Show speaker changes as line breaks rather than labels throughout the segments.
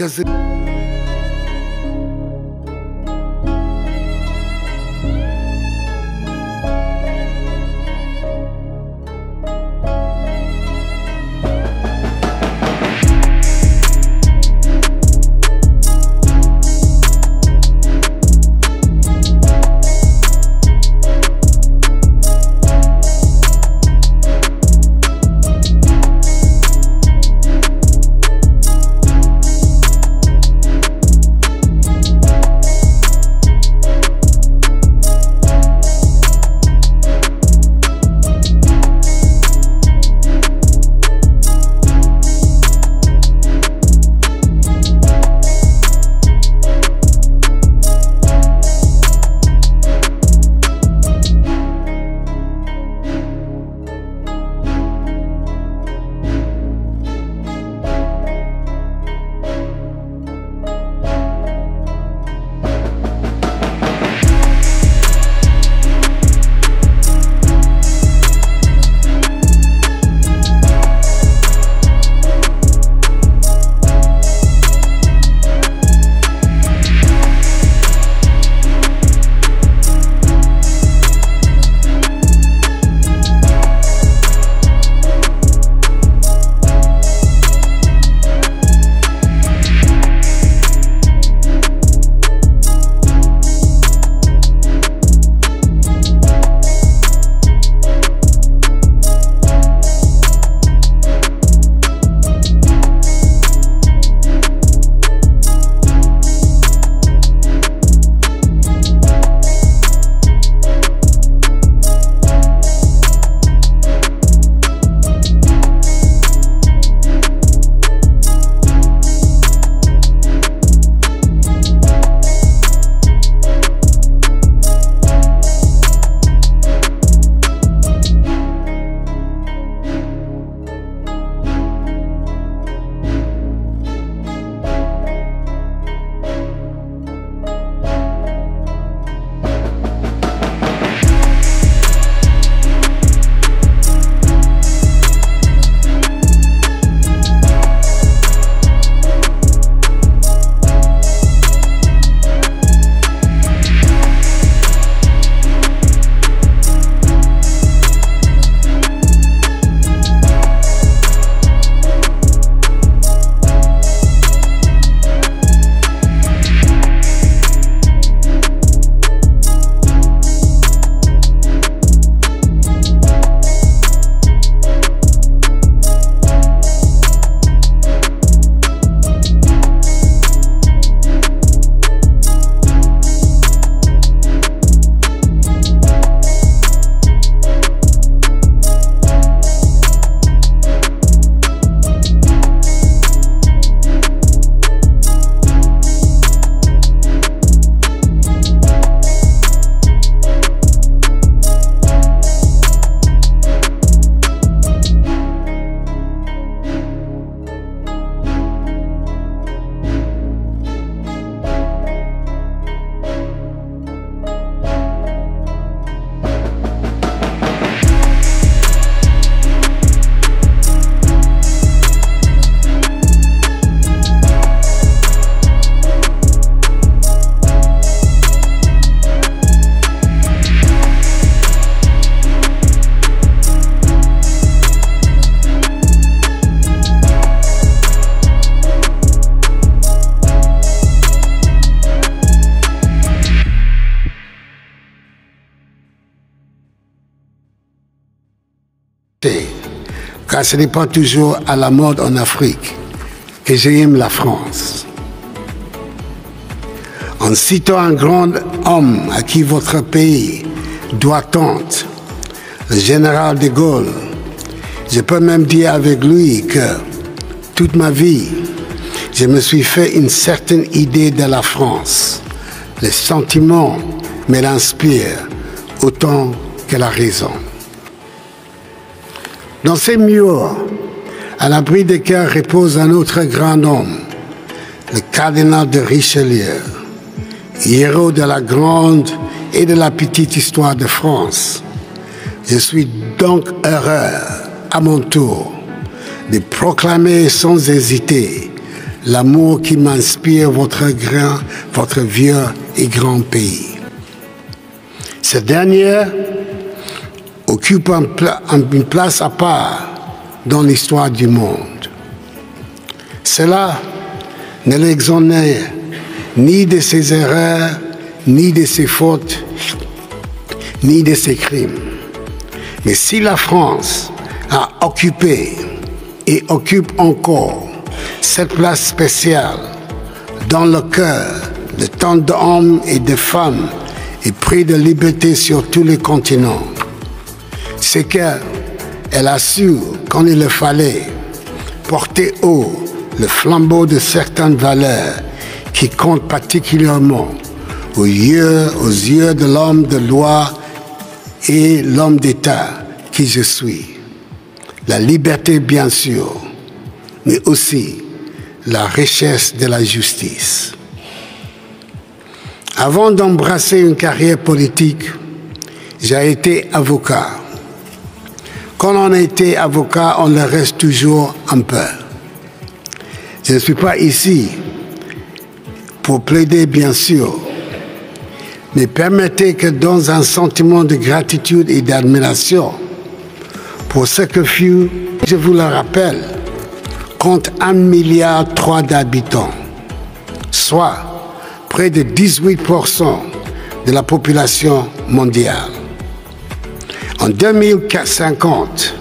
'cause car ce n'est pas toujours à la mode en Afrique que j'aime la France. En citant un grand homme à qui votre pays doit tant, le général de Gaulle, je peux même dire avec lui que toute ma vie, je me suis fait une certaine idée de la France. Les sentiments me l'inspirent autant que la raison. Dans ces murs, à l'abri desquels repose un autre grand homme, le cardinal de Richelieu, héros de la grande et de la petite histoire de France. Je suis donc heureux, à mon tour, de proclamer sans hésiter l'amour qui m'inspire votre vieux et grand pays. Cette dernière occupe une place à part dans l'histoire du monde. Cela ne l'exonère ni de ses erreurs, ni de ses fautes, ni de ses crimes. Mais si la France a occupé et occupe encore cette place spéciale dans le cœur de tant d'hommes et de femmes épris de liberté sur tous les continents, c'est qu'elle a su, quand il le fallait, porter haut le flambeau de certaines valeurs qui comptent particulièrement aux yeux de l'homme de loi et l'homme d'État qui je suis. La liberté, bien sûr, mais aussi la richesse de la justice. Avant d'embrasser une carrière politique, j'ai été avocat. Quand on a été avocat, on le reste toujours un peu. Je ne suis pas ici pour plaider, bien sûr, mais permettez que dans un sentiment de gratitude et d'admiration pour ce que fut, je vous le rappelle, compte 1,3 milliard d'habitants, soit près de 18% de la population mondiale. En 2050,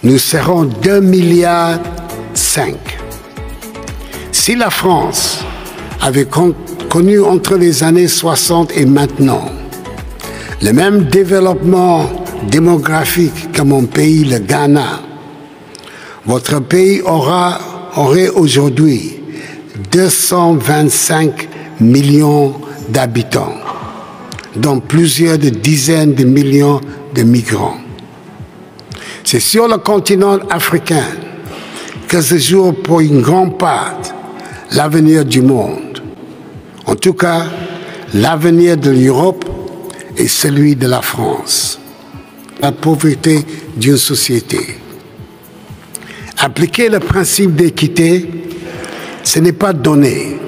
nous serons 2,5 milliards. Si la France avait connu entre les années 60 et maintenant le même développement démographique que mon pays, le Ghana, votre pays aurait aujourd'hui 225 millions d'habitants, dont plusieurs dizaines de millions de migrants. C'est sur le continent africain que se joue pour une grande part l'avenir du monde. En tout cas, l'avenir de l'Europe et celui de la France. La pauvreté d'une société. Appliquer le principe d'équité, ce n'est pas donner.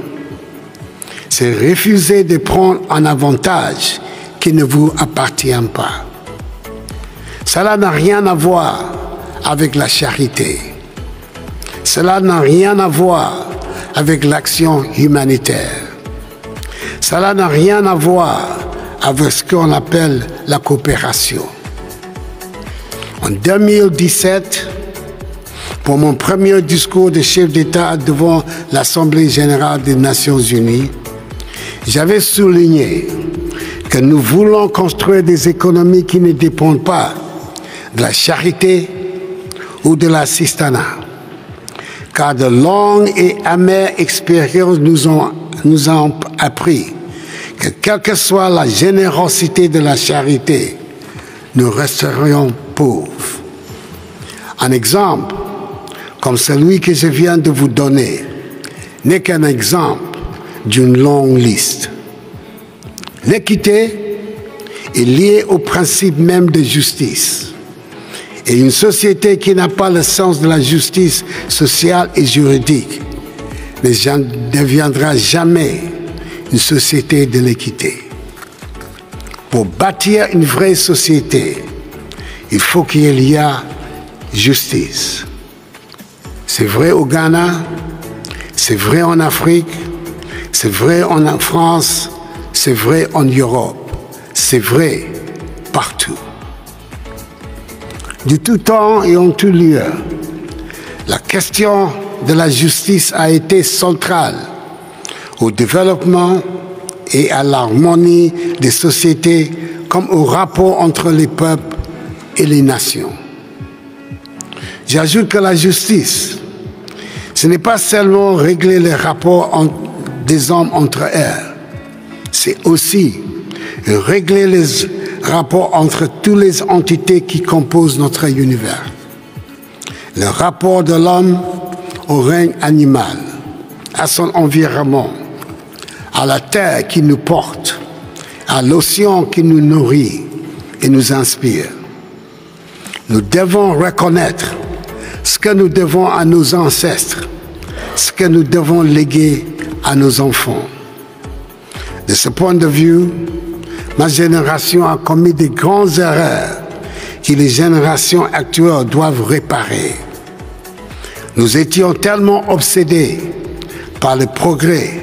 C'est refuser de prendre un avantage qui ne vous appartient pas. Cela n'a rien à voir avec la charité. Cela n'a rien à voir avec l'action humanitaire. Cela n'a rien à voir avec ce qu'on appelle la coopération. En 2017, pour mon premier discours de chef d'État devant l'Assemblée générale des Nations unies, j'avais souligné que nous voulons construire des économies qui ne dépendent pas de la charité ou de l'assistanat. Car de longues et amères expériences nous ont appris que quelle que soit la générosité de la charité, nous resterions pauvres. Un exemple, comme celui que je viens de vous donner, n'est qu'un exemple d'une longue liste. L'équité est liée au principe même de justice. Et une société qui n'a pas le sens de la justice sociale et juridique ne deviendra jamais une société de l'équité. Pour bâtir une vraie société, il faut qu'il y ait justice. C'est vrai au Ghana, c'est vrai en Afrique, c'est vrai en France, c'est vrai en Europe, c'est vrai partout. De tout temps et en tout lieu, la question de la justice a été centrale au développement et à l'harmonie des sociétés comme au rapport entre les peuples et les nations. J'ajoute que la justice, ce n'est pas seulement régler les rapports des hommes entre eux, c'est aussi régler les rapport entre toutes les entités qui composent notre univers. Le rapport de l'homme au règne animal, à son environnement, à la terre qui nous porte, à l'océan qui nous nourrit et nous inspire. Nous devons reconnaître ce que nous devons à nos ancêtres, ce que nous devons léguer à nos enfants. De ce point de vue, ma génération a commis de grandes erreurs que les générations actuelles doivent réparer. Nous étions tellement obsédés par le progrès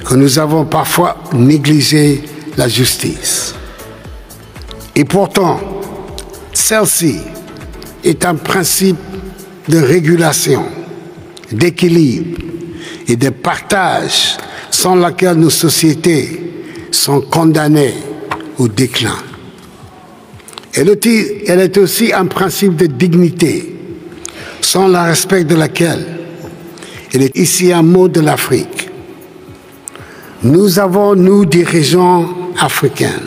que nous avons parfois négligé la justice. Et pourtant, celle-ci est un principe de régulation, d'équilibre et de partage sans laquelle nos sociétés sont condamnées au déclin. Elle est aussi un principe de dignité, sans le respect de laquelle il est ici un mot de l'Afrique. Nous avons, nous dirigeants africains,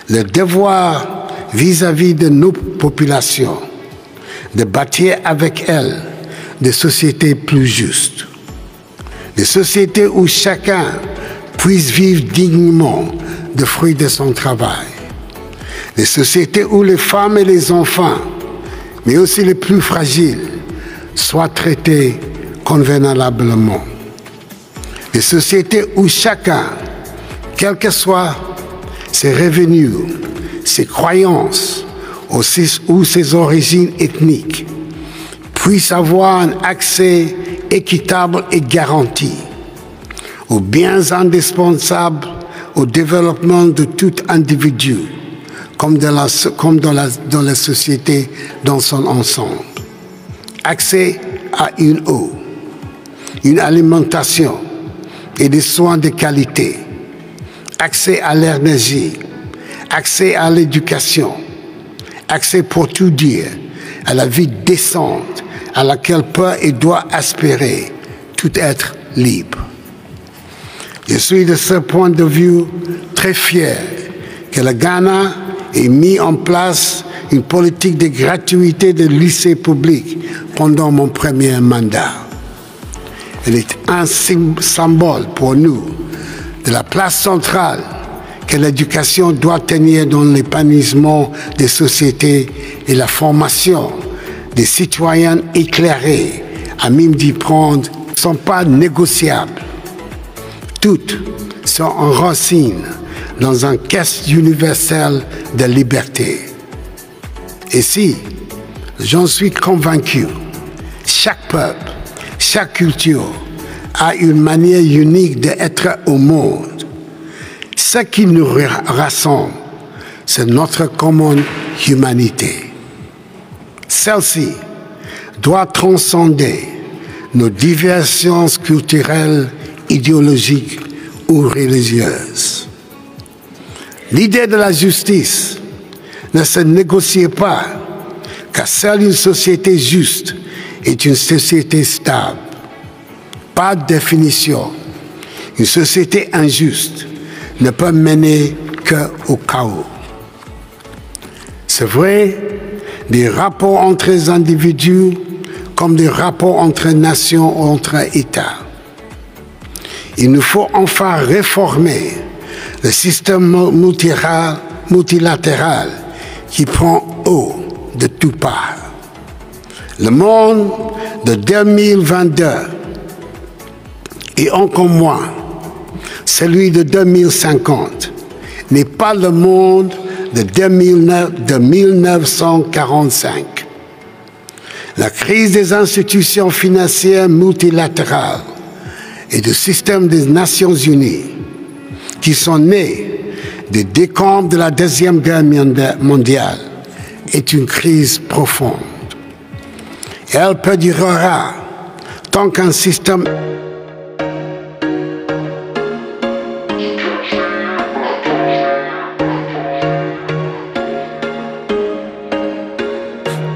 le devoir vis-à-vis de nos populations de bâtir avec elles des sociétés plus justes, des sociétés où chacun puisse vivre dignement des fruits de son travail, des sociétés où les femmes et les enfants, mais aussi les plus fragiles, soient traités convenablement, des sociétés où chacun, quels que soient ses revenus, ses croyances ou ses origines ethniques, puisse avoir un accès équitable et garanti aux biens indispensables au développement de tout individu, comme dans la société dans son ensemble. Accès à une eau, une alimentation et des soins de qualité, accès à l'énergie, accès à l'éducation, accès pour tout dire à la vie décente à laquelle peut et doit aspirer tout être libre. Je suis de ce point de vue très fier que le Ghana ait mis en place une politique de gratuité de lycées publics pendant mon premier mandat. Elle est un symbole pour nous de la place centrale que l'éducation doit tenir dans l'épanouissement des sociétés et la formation des citoyens éclairés à même d'y prendre ne sont pas négociables. Toutes sont enracinées dans un caisse universel de liberté. Et si, j'en suis convaincu, chaque peuple, chaque culture a une manière unique d'être au monde. Ce qui nous rassemble, c'est notre commune humanité. Celle-ci doit transcender nos divergences culturelles, idéologiques ou religieuses. L'idée de la justice ne se négocie pas, car seule une société juste est une société stable. Par définition, une société injuste ne peut mener qu'au chaos. C'est vrai, des rapports entre les individus comme des rapports entre nations ou entre États. Il nous faut enfin réformer le système multilatéral qui prend eau de toutes parts. Le monde de 2022 et encore moins celui de 2050 n'est pas le monde de 1945. La crise des institutions financières multilatérales et du système des Nations Unies qui sont nées des décombres de la Deuxième Guerre mondiale est une crise profonde. Et elle perdurera tant qu'un système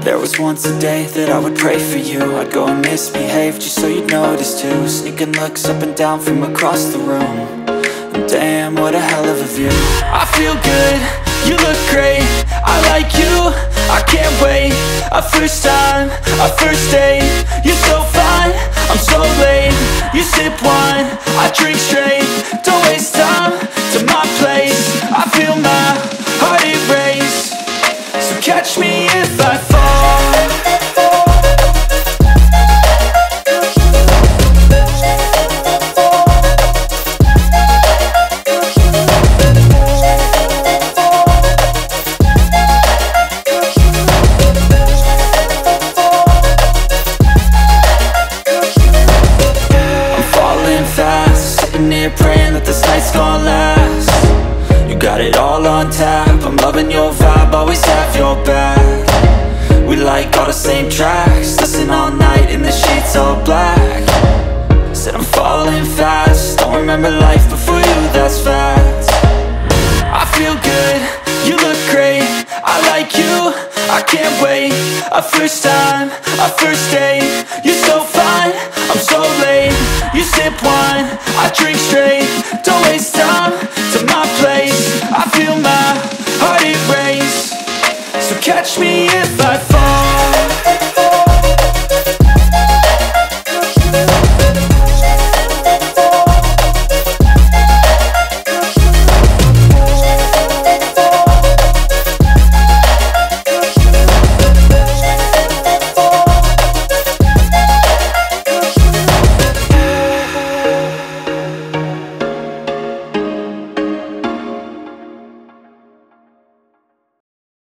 There was once a day that I would pray for you. I'd go and misbehave just so you'd notice too. Sneaking looks up and down from across the room. And damn, what a hell of a view. I feel good, you look great. I like you, I can't wait. A first time, a first date. You're so fine, I'm so late. You sip wine, I drink straight. Don't waste time to my place. I feel my heart erase. So catch me if I fall. sitting here praying that this night's gonna last. You got it all on tap, I'm loving your vibe, always have your back. We like all the same tracks, listen all night in the sheets all black. Said I'm falling fast, don't remember life before you, that's fact. I feel good, you look great, I like you, I can't wait. A first time, a first date, you're so fine, I'm so late. You sip wine, I drink straight, don't waste time to my place. I feel my heart erase, so catch me if I fall.